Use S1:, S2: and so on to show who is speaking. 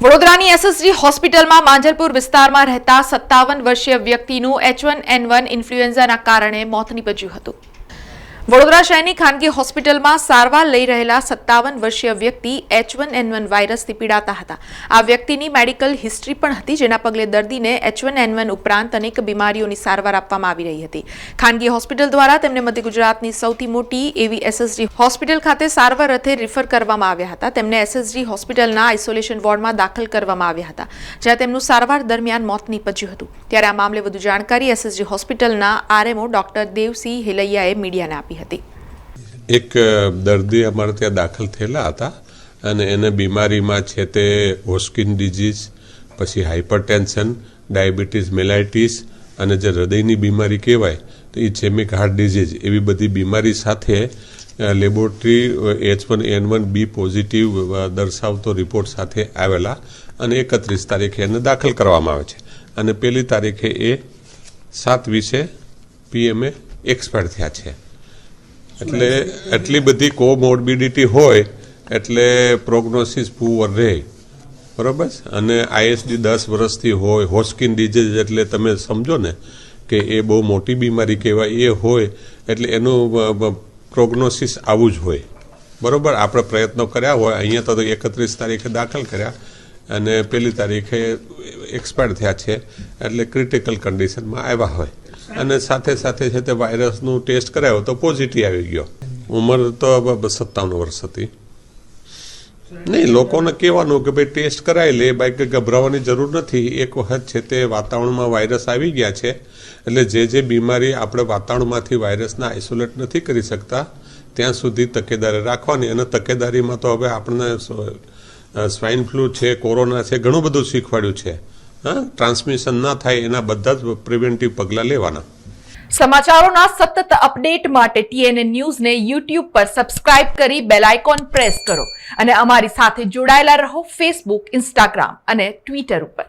S1: વડોદરાની એસએસજી હોસ્પિટલમાં માંજલપુર વિસ્તારમાં રહેતા 57 વર્ષીય વ્યક્તિનું H1N1 ઇન્ફ્લુએન્ઝાના કારણે મોત નીપજ્યું હતું। વડોદરા શહેરની ખાનગી હોસ્પિટલમાં સારવાર લઈ રહેલા 57 વર્ષીય વ્યક્તિ H1N1 વાયરસથી પીડાતા હતા। આ વ્યક્તિની મેડિકલ હિસ્ટ્રી પણ હતી, જેના પગલે દર્દીને H1N1 ઉપરાંત અનેક બીમારીઓની સારવાર આપવામાં આવી રહી હતી। ખાનગી હોસ્પિટલ દ્વારા તેમને મધ્ય ગુજરાતની સૌથી મોટી એવી એસએસજી હોસ્પિટલ ખાતે સારવાર અર્થે રિફર કરવામાં આવ્યા હતા। તેમને એસએસજી હોસ્પિટલના આઇસોલેશન વોર્ડમાં દાખલ કરવામાં આવ્યા હતા, જ્યાં તેમનું સારવાર દરમિયાન મોત નીપજ્યું હતું। ત્યારે આ મામલે વધુ જાણકારી એસએસજી હોસ્પિટલના આરએમઓ ડોક્ટર દેવસિંહ હેલૈયાએ મીડિયાને આપી।
S2: એક દર્દી અમારે ત્યાં દાખલ થયેલા હતા અને એને બીમારીમાં છે તે હોસ્કિન ડિઝીઝ, પછી હાઇપરટેન્શન, ડાયાબિટીસ મેલાઇટીસ અને જે હૃદયની બીમારી કહેવાય તો ઇસેમિક હાર્ટ ડિઝીઝ એવી બધી બીમારી સાથે લેબોરેટરી H1N1B પોઝિટિવ દર્શાવતો રિપોર્ટ સાથે આવેલા અને 31 તારીખે એને દાખલ કરવામાં આવે છે અને પહેલી તારીખે એ 7:20 PM એક્સપાયર થયા છે। એટલે એટલી બધી કોમોર્બિડિટી હોય એટલે પ્રોગ્નોસિસ પુઅર રહે, બરાબર। અને આઈએસડી 10 વર્ષથી હોય, હોસ્કિન ડિઝીઝ એટલે તમે સમજો ને કે એ બહુ મોટી બીમારી કહેવાય, એ હોય એટલે એનું પ્રોગ્નોસિસ આવું જ હોય, બરાબર। આપણે પ્રયત્નો કર્યા હોય, અહીંયા તો 31 તારીખે દાખલ કર્યા અને પહેલી તારીખે એક્સપાયર થયા છે એટલે ક્રિટિકલ કન્ડિશનમાં આવ્યા હોય અને સાથે સાથે છે તે વાયરસનું ટેસ્ટ કરાયો તો પોઝિટિવ આવી ગયો। ઉંમર તો 57 વર્ષ હતી। નહીં, લોકોને કહેવાનું કે ભાઈ ટેસ્ટ કરાવી લે, બાકી ગભરાવાની જરૂર નથી। એક વખત છે તે વાતાવરણમાં વાયરસ આવી ગયા છે એટલે જે બીમારી આપણે વાતાવરણમાંથી વાયરસના આઇસોલેટ નથી કરી શકતા ત્યાં સુધી તકેદારી રાખવાની। અને તકેદારીમાં તો હવે આપણને સ્વાઇન ફ્લૂ છે, કોરોના છે, ઘણું બધું શીખવાડ્યું છે। ટ્રાન્સમિશન ના થાય એના બધા જ પ્રિવેન્ટિવ પગલાં લેવાના।
S1: સમાચારોના સતત અપડેટ માટે TNN ન્યૂઝને YouTube પર સબસ્ક્રાઇબ કરી બેલ આઇકોન પ્રેસ કરો અને અમારી સાથે જોડાયેલા રહો Facebook, Instagram અને Twitter ઉપર।